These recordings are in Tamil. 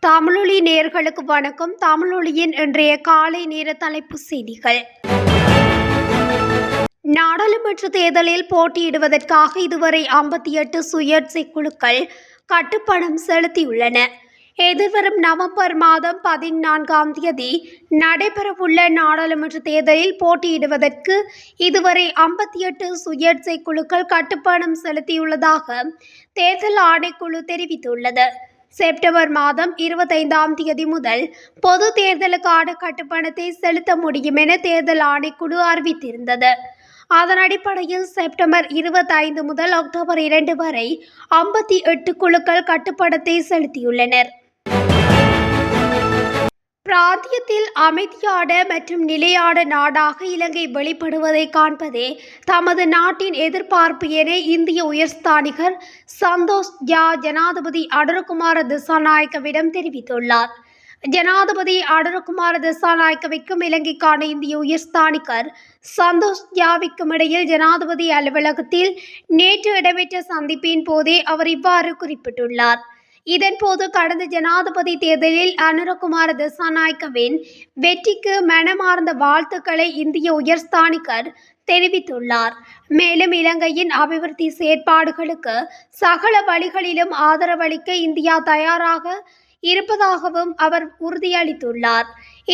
தமிழொலி நேயர்களுக்கு வணக்கம். தமிழொலியின் இன்றைய காலை நேர தலைப்புச் செய்திகள். நாடாளுமன்ற தேர்தலில் போட்டியிடுவதற்காக இதுவரை 58 சுயேட்சை குழுக்கள் கட்டுப்பணம் செலுத்தியுள்ளன. எதிர்வரும் நவம்பர் மாதம் 14ஆம் தேதி நடைபெறவுள்ள நாடாளுமன்ற தேர்தலில் போட்டியிடுவதற்கு இதுவரை 58 சுயேட்சை குழுக்கள் கட்டுப்பணம் செலுத்தியுள்ளதாக தேர்தல் ஆணைக்குழு தெரிவித்துள்ளது. செப்டம்பர் மாதம் 25ஆம் தேதி முதல் பொது தேர்தலுக்கான கட்டுப்பணத்தை செலுத்த முடியும் என தேர்தல் ஆணைக்குழு அறிவித்திருந்தது. அதன் அடிப்படையில் செப்டம்பர் 25 முதல் அக்டோபர் 2 வரை 58 குழுக்கள் கட்டுப்பணத்தை செலுத்தியுள்ளனர். பிராந்தியத்தில் அமைதியான மற்றும் நிலையான நாடாக இலங்கை வெளிப்படுவதை காண்பதே தமது நாட்டின் எதிர்பார்ப்பு என இந்திய உயர்ஸ்தானிகர் சந்தோஷ் ஜா ஜனாதிபதி அனுரகுமார திசாநாயக்கவிடம் தெரிவித்துள்ளார். ஜனாதிபதி அனுரகுமார திசாநாயக்கவிற்கும் இலங்கைக்கான இந்திய உயர்ஸ்தானிகர் சந்தோஷ் ஜாவிற்கும் இடையில் ஜனாதிபதி அலுவலகத்தில் நேற்று இடம்பெற்ற சந்திப்பின் போதே அவர் இவ்வாறு குறிப்பிட்டுள்ளார். இதன்போது கடந்த ஜனாதிபதி தேர்தலில் அனுரகுமார திசாநாயக்கவின் வெற்றிக்கு மனமார்ந்த வாழ்த்துக்களை இந்திய உயர்ஸ்தானிகர் தெரிவித்துள்ளார். மேலும் இலங்கையின் அபிவிருத்தி செயற்பாடுகளுக்கு சகல வழிகளிலும் ஆதரவளிக்க இந்தியா தயாராக இருப்பதாகவும் அவர் உறுதியளித்துள்ளார்.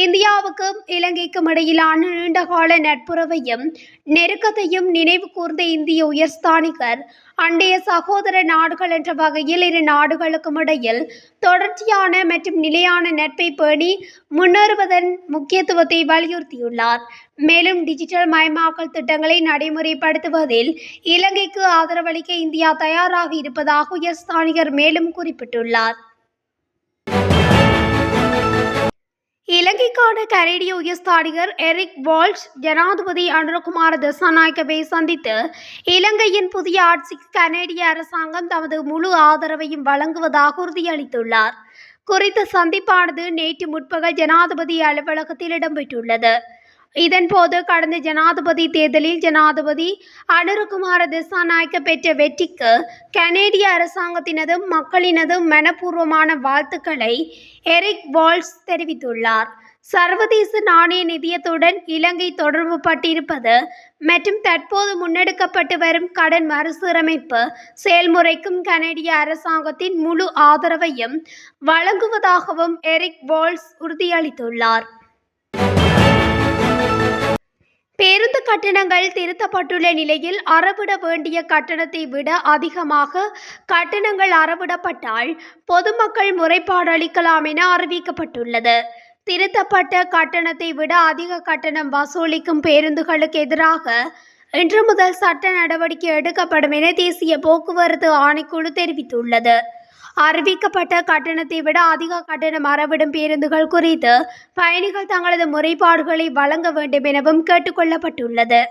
இந்தியாவுக்கும் இலங்கைக்கும் இடையிலான நீண்டகால நட்புறவையும் நெருக்கத்தையும் நினைவு கூர்ந்த இந்திய உயர்ஸ்தானிகர் அண்டைய சகோதர நாடுகள் என்ற வகையில் இரு நாடுகளுக்கும் இடையில் தொடர்ச்சியான மற்றும் நிலையான நட்பை பேணி முன்னேறுவதன் முக்கியத்துவத்தை வலியுறுத்தியுள்ளார். மேலும் டிஜிட்டல் மயமாக்கல் திட்டங்களை நடைமுறைப்படுத்துவதில் இலங்கைக்கு ஆதரவளிக்க இந்தியா தயாராக இருப்பதாக உயர்ஸ்தானிகர் மேலும் குறிப்பிட்டுள்ளார். இலங்கைக்கான கனேடிய உயர்ஸ்தானிகர் எரிக் வால்ஷ் ஜனாதிபதி அனுரகுமார திசாநாயக்கவை சந்தித்து இலங்கையின் புதிய ஆட்சிக்கு கனேடிய அரசாங்கம் தமது முழு ஆதரவையும் வழங்குவதாக உறுதியளித்துள்ளார். குறித்த சந்திப்பானது நேற்று முற்பகல் ஜனாதிபதி அலுவலகத்தில் இடம்பெற்றுள்ளது. இதன்போது கடந்த ஜனாதிபதி தேர்தலில் ஜனாதிபதி அனுரகுமார திசாநாயக்க பெற்ற வெற்றிக்கு கனேடிய அரசாங்கத்தினதும் மக்களினதும் மனப்பூர்வமான வாழ்த்துக்களை எரிக் வால்ஷ் தெரிவித்துள்ளார். சர்வதேச நாணய நிதியத்துடன் இலங்கை தொடர்பு பட்டிருப்பது மற்றும் தற்போது முன்னெடுக்கப்பட்டு வரும் கடன் மறுசீரமைப்பு செயல்முறைக்கும் கனேடிய அரசாங்கத்தின் முழு ஆதரவையும் வழங்குவதாகவும் எரிக் வால்ஷ் உறுதியளித்துள்ளார். பேருந்து கட்டணங்கள் திருத்தப்பட்டுள்ள நிலையில் அறவிட வேண்டிய கட்டணத்தை விட அதிகமாக கட்டணங்கள் அறவிடப்பட்டால் பொதுமக்கள் முறைப்பாடு அளிக்கலாம் என அறிவிக்கப்பட்டுள்ளது. திருத்தப்பட்ட கட்டணத்தை விட அதிக கட்டணம் வசூலிக்கும் பேருந்துகளுக்கு எதிராக இன்று முதல் சட்ட நடவடிக்கை எடுக்கப்படும் என தேசிய போக்குவரத்து ஆணைக்குழு தெரிவித்துள்ளது. அறிவிக்கப்பட்ட கட்டணத்தை விட அதிக கட்டணம் அறவிடும் பேருந்துகள் குறித்து பயணிகள் தங்களது முறைப்பாடுகளை வழங்க வேண்டும் எனவும் கேட்டுக்கொள்ளப்பட்டுள்ளது.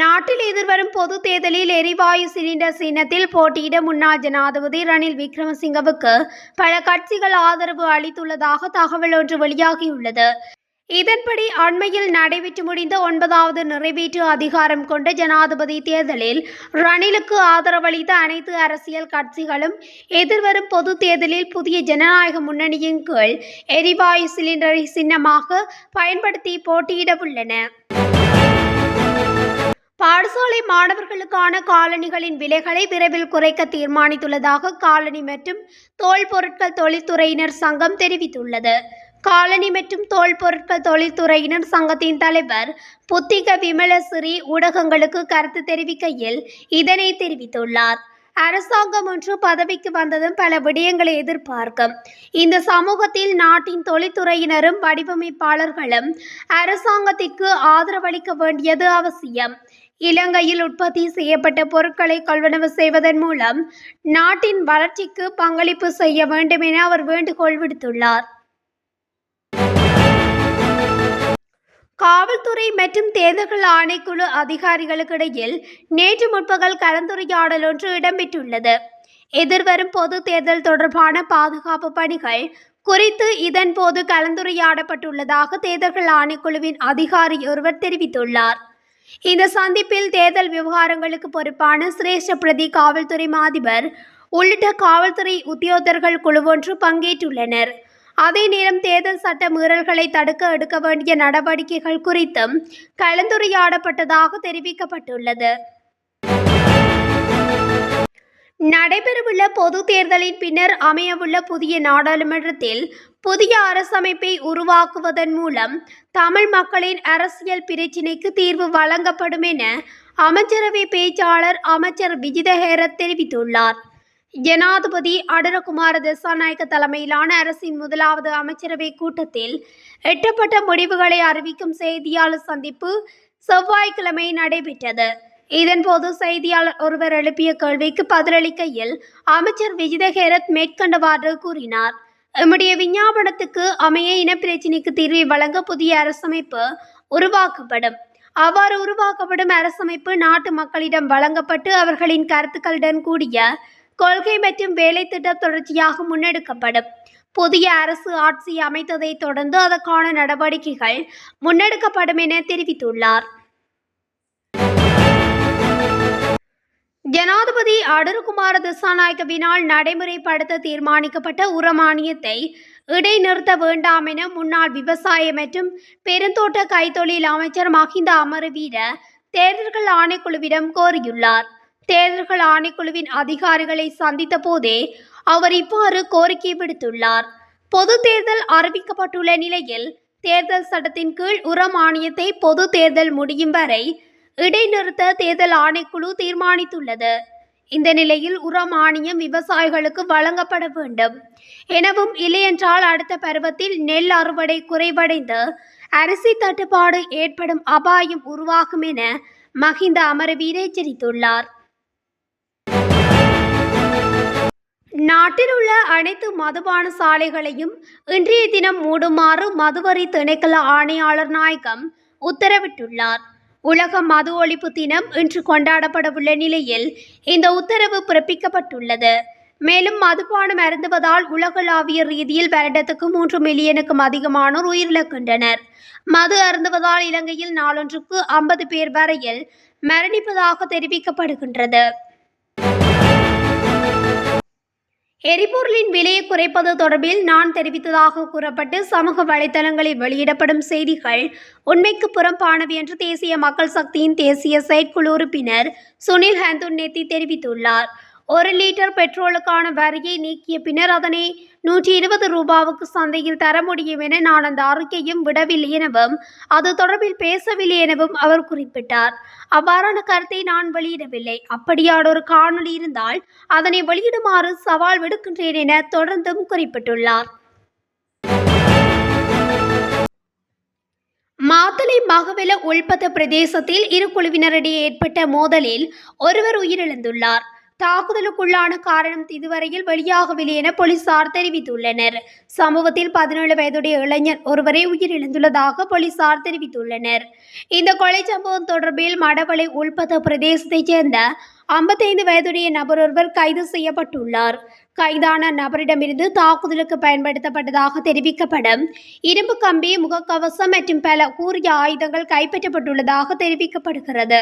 நாட்டில் எதிர்வரும் பொது தேர்தலில் எரிவாயு சிலிண்டர் சின்னத்தில் போட்டியிட முன்னாள் ஜனாதிபதி ரணில் விக்ரமசிங்கவுக்கு பல கட்சிகள் ஆதரவு அளித்துள்ளதாக தகவல் ஒன்று வெளியாகியுள்ளது. இதன்படி அண்மையில் நடைபெற்று முடிந்த 9வது நிறைவேற்று அதிகாரம் கொண்ட ஜனாதிபதி தேர்தலில் ரணிலுக்கு ஆதரவளித்த அனைத்து அரசியல் கட்சிகளும் எதிர்வரும் பொது தேர்தலில் புதிய ஜனநாயக முன்னணியின் கீழ் எரிவாயு சிலிண்டரை சின்னமாக பயன்படுத்தி போட்டியிட உள்ளன. பாடசாலை மாணவர்களுக்கான காலணிகளின் விலைகளை விரைவில் குறைக்க தீர்மானித்துள்ளதாக காலணி மற்றும் தோல் பொருட்கள் தொழில்துறையினர் சங்கம் தெரிவித்துள்ளது. காலணி மற்றும் தோல் பொருட்கள் தொழில்துறையினர் சங்கத்தின் தலைவர் புத்திக விமலசிறி ஊடகங்களுக்கு கருத்து தெரிவிக்கையில் இதனை தெரிவித்துள்ளார். அரசாங்கம் ஒன்று பதவிக்கு வந்ததும் பல விடயங்களை எதிர்பார்க்கும். இந்த சமூகத்தில் நாட்டின் தொழில்துறையினரும் வடிவமைப்பாளர்களும் அரசாங்கத்திற்கு ஆதரவளிக்க வேண்டியது அவசியம். இலங்கையில் உற்பத்தி செய்யப்பட்ட பொருட்களை கொள்வனவு செய்வதன் மூலம் நாட்டின் வளர்ச்சிக்கு பங்களிப்பு செய்ய வேண்டும் என அவர் வேண்டுகோள் விடுத்துள்ளார். காவல்துறை மற்றும் தேர்தல்கள் ஆணைக்குழு அதிகாரிகளுக்கிடையில் நேற்று முற்பகல் கலந்துரையாடல் ஒன்று இடம்பெற்றுள்ளது. எதிர்வரும் பொது தேர்தல் தொடர்பான பாதுகாப்பு பணிகள் குறித்து இதன்போது கலந்துரையாடப்பட்டுள்ளதாக தேர்தல்கள் ஆணைக்குழுவின் அதிகாரி ஒருவர் தெரிவித்துள்ளார். இந்த சந்திப்பில் தேர்தல் விவகாரங்களுக்கு பொறுப்பான சிரேஷ்ட பிரதி காவல்துறை மாதிபர் உள்ளிட்ட காவல்துறை உத்தியோகத்தர்கள் குழுவொன்று பங்கேற்றுள்ளனர். அதே நேரம் தேர்தல் சட்ட மீறல்களை தடுக்க எடுக்க வேண்டிய நடவடிக்கைகள் குறித்தும் கலந்துரையாடப்பட்டதாக தெரிவிக்கப்பட்டுள்ளது. நடைபெறவுள்ள பொது தேர்தலின் பின்னர் அமையவுள்ள புதிய நாடாளுமன்றத்தில் புதிய அரசமைப்பை உருவாக்குவதன் மூலம் தமிழ் மக்களின் அரசியல் பிரச்சினைக்கு தீர்வு வழங்கப்படும் என அமைச்சரவை பேச்சாளர் அமைச்சர் விஜித ஹேரத் தெரிவித்துள்ளார். ஜனாதிபதி அனுரகுமார திசாநாயக்க தலைமையிலான அரசின் முதலாவது அமைச்சரவை கூட்டத்தில் எட்டப்பட்ட முடிவுகளை அறிவிக்கும் செய்தியாளர் சந்திப்பு செவ்வாய்க்கிழமை நடைபெற்றது. இதன்போது செய்தியாளர் ஒருவர் எழுப்பிய கேள்விக்கு பதிலளிக்கையில் அமைச்சர் விஜித ஹேரத் மேற்கண்டவாறு கூறினார். எம்முடைய விஞ்ஞாபனத்துக்கு அமைய இனப்பிரச்சினைக்கு தீர்வை வழங்க புதிய அரசமைப்பு உருவாக்கப்படும். அவ்வாறு உருவாக்கப்படும் அரசமைப்பு நாட்டு மக்களிடம் வழங்கப்பட்டு அவர்களின் கருத்துக்களுடன் கூடிய கொள்கை மற்றும் வேலை திட்டம் தொடர்ச்சியாக முன்னெடுக்கப்படும். புதிய அரசு ஆட்சி அமைத்ததை தொடர்ந்து அதற்கான நடவடிக்கைகள் முன்னெடுக்கப்படும் என தெரிவித்துள்ளார். ஜனாதிபதி அனுரகுமார திசாநாயக்கவினால் நடைமுறைப்படுத்த தீர்மானிக்கப்பட்ட உரமானியத்தை இடைநிறுத்த வேண்டாம் என முன்னாள் விவசாய மற்றும் பெருந்தோட்ட கைத்தொழில் அமைச்சர் மஹிந்த அமரவீர தேர்தல்கள் ஆணைக்குழுவிடம் கோரியுள்ளார். தேர்தல்கள் ஆணைக்குழுவின் அதிகாரிகளை சந்தித்த போதே அவர் இவ்வாறு கோரிக்கை விடுத்துள்ளார். பொது தேர்தல் அறிவிக்கப்பட்டுள்ள நிலையில் தேர்தல் சட்டத்தின் கீழ் உரமானியத்தை பொது தேர்தல் முடியும் வரை இடைநிறுத்த தேர்தல் ஆணைக்குழு தீர்மானித்துள்ளது. இந்த நிலையில் உரமானியம் விவசாயிகளுக்கு வழங்கப்பட வேண்டும் எனவும், இல்லையென்றால் அடுத்த பருவத்தில் நெல் அறுவடை குறைவடைந்து அரிசி தட்டுப்பாடு ஏற்படும் அபாயம் உருவாகும் என மஹிந்த அமரவீர எச்சரித்துள்ளார். நாட்டில் உள்ள அனைத்து மதுபான சாலைகளையும் இன்றைய தினம் மூடுமாறு மதுவரி திணைக்கள ஆணையாளர் நாயகம் உத்தரவிட்டுள்ளார். உலக மது ஒழிப்பு தினம் இன்று கொண்டாடப்படவுள்ள நிலையில் இந்த உத்தரவு பிறப்பிக்கப்பட்டுள்ளது. மேலும் மதுபானம் அருந்துவதால் உலகளாவிய ரீதியில் வருடத்துக்கு 3 மில்லியனுக்கும் அதிகமானோர் உயிரிழக்கின்றனர். மது அருந்துவதால் இலங்கையில் நாளொன்றுக்கு 50 பேர் வரையில் மரணிப்பதாக தெரிவிக்கப்படுகின்றது. எரிபொருளின் விலையை குறைப்பது தொடர்பில் நான் தெரிவித்ததாக கூறப்பட்டு சமூக வலைதளங்களில் வெளியிடப்படும் செய்திகள் உண்மைக்கு புறம்பானவை என்று தேசிய மக்கள் சக்தியின் தேசிய செயற்குழு உறுப்பினர் சுனில் ஹந்துன்னேத்தி தெரிவித்துள்ளார். 1 லிட்டர் பெட்ரோலுக்கான வரியை நீக்கிய பின்னர் அதனை 120 ரூபாவுக்கு சந்தையில் தர முடியும் என நான் அந்த அறிக்கையும் விடவில்லை எனவும் அது தொடர்பில் பேசவில்லை எனவும் அவர் குறிப்பிட்டார். அவ்வாறான கருத்தை நான் வெளியிடவில்லை. அப்படியான ஒரு காணொலி இருந்தால் அதனை வெளியிடுமாறு சவால் விடுக்கின்றேன் என தொடர்ந்தும் குறிப்பிட்டுள்ளார். மாத்தளை மகவெல உள்பத்த பிரதேசத்தில் இரு குழுவினரிடையே ஏற்பட்ட மோதலில் ஒருவர் உயிரிழந்துள்ளார். தாக்குதலுக்குள்ளான காரணம் இதுவரையில் வெளியாகவில்லை என போலீசார் தெரிவித்துள்ளனர். சம்பவத்தில் 17 வயதுடைய இளைஞர் ஒருவரை உயிரிழந்துள்ளதாக போலீசார் தெரிவித்துள்ளனர். இந்த கொலை சம்பவம் தொடர்பில் மடவளை உள்பத்த பிரதேசத்தைச் சேர்ந்த 55 வயதுடைய நபர் ஒருவர் கைது செய்யப்பட்டுள்ளார். கைதான நபரிடமிருந்து தாக்குதலுக்கு பயன்படுத்தப்பட்டதாக தெரிவிக்கப்படும் இரும்பு கம்பி, முகக்கவசம் மற்றும் பல கூரிய ஆயுதங்கள் கைப்பற்றப்பட்டுள்ளதாக தெரிவிக்கப்படுகிறது.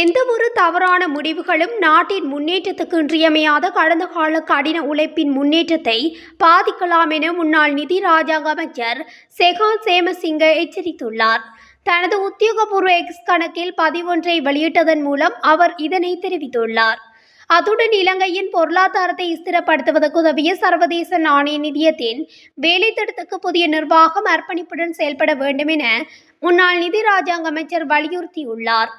எந்தவொரு தவறான முடிவுகளும் நாட்டின் முன்னேற்றத்துக்கு இன்றியமையாத கடந்த கால கடின உழைப்பின் முன்னேற்றத்தை பாதிக்கலாம் என முன்னாள் நிதி ராஜாங்க அமைச்சர் செகான் சேமசிங்க எச்சரித்துள்ளார். தனது உத்தியோகபூர்வ எக்ஸ் கணக்கில் பதிவொன்றை வெளியிட்டதன் மூலம் அவர் இதனை தெரிவித்துள்ளார். அத்துடன் இலங்கையின் பொருளாதாரத்தை ஸ்திரப்படுத்துவதற்கு உதவிய சர்வதேச நாணய நிதியத்தின் வேலை திட்டத்துக்கு புதிய நிர்வாகம் அர்ப்பணிப்புடன் செயல்பட வேண்டும் என முன்னாள் நிதி ராஜாங்க அமைச்சர் வலியுறுத்தியுள்ளார்.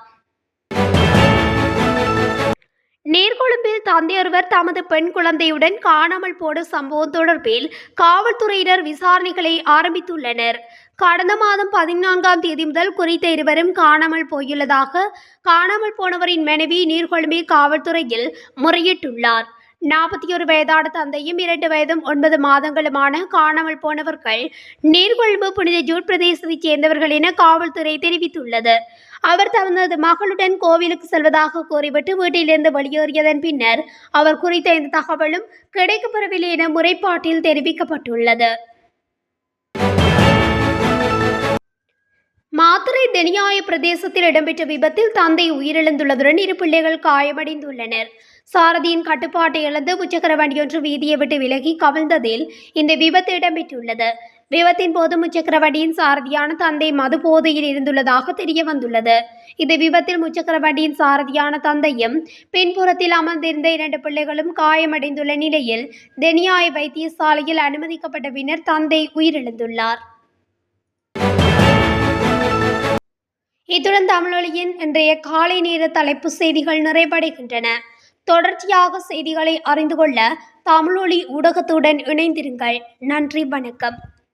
நீர்கொழும்பில் தந்தையொருவர் தமது பெண் குழந்தையுடன் காணாமல் போன சம்பவம் தொடர்பில் காவல்துறையினர் விசாரணைகளை ஆரம்பித்துள்ளனர். கடந்த மாதம் 14ஆம் தேதி முதல் குறித்த இருவரும் காணாமல் போயுள்ளதாக காணாமல் போனவரின் மனைவி நீர்கொழும்பில் காவல்துறையில் முறையிட்டுள்ளார். 41 வயதான தந்தையும் 2 வயதும் 9 மாதங்களுமான காணாமல் போனவர்கள் நீர்கொழும்பு புனித ஜூட் பிரதேசத்தைச் சேர்ந்தவர்கள் என காவல்துறை தெரிவித்துள்ளது. அவர் தனது மகளுடன் கோவிலுக்கு செல்வதாக கூறிவிட்டு வீட்டிலிருந்து வெளியேறியதன் பின்னர் அவர் குறித்த எந்த தகவலும் கிடைக்கப்பெறவில்லை என முறைப்பாட்டில் தெரிவிக்கப்பட்டுள்ளது. மாத்தறை தெனியாய பிரதேசத்தில் இடம்பெற்ற விபத்தில் தந்தை உயிரிழந்துள்ளதுடன் இரு பிள்ளைகள் காயமடைந்துள்ளனர். சாரதியின் கட்டுப்பாட்டை இழந்து முச்சக்கர வண்டியொன்று வீதியை விட்டு விலகி கவிழ்ந்ததில் இந்த விபத்து இடம்பெற்றுள்ளது. விபத்தின் போது முச்சக்கர வண்டியின் சாரதியான தந்தை மது போதையில் இருந்துள்ளதாக தெரிய வந்துள்ளது. இந்த விபத்தில் முச்சக்கர வண்டியின் சாரதியான தந்தையும் பின்புறத்தில் அமர்ந்திருந்த 2 பிள்ளைகளும் காயமடைந்துள்ள நிலையில் தெனியாய வைத்தியசாலையில் அனுமதிக்கப்பட்ட பின்னர் தந்தை உயிரிழந்துள்ளார். இத்துடன் தமிழொலியின் இன்றைய காலை நேர தலைப்பு செய்திகள் நிறைவடைகின்றன. தொடர்ச்சியாக செய்திகளை அறிந்து கொள்ள தமிழொலி ஊடகத்துடன் இணைந்திருங்கள். நன்றி, வணக்கம்.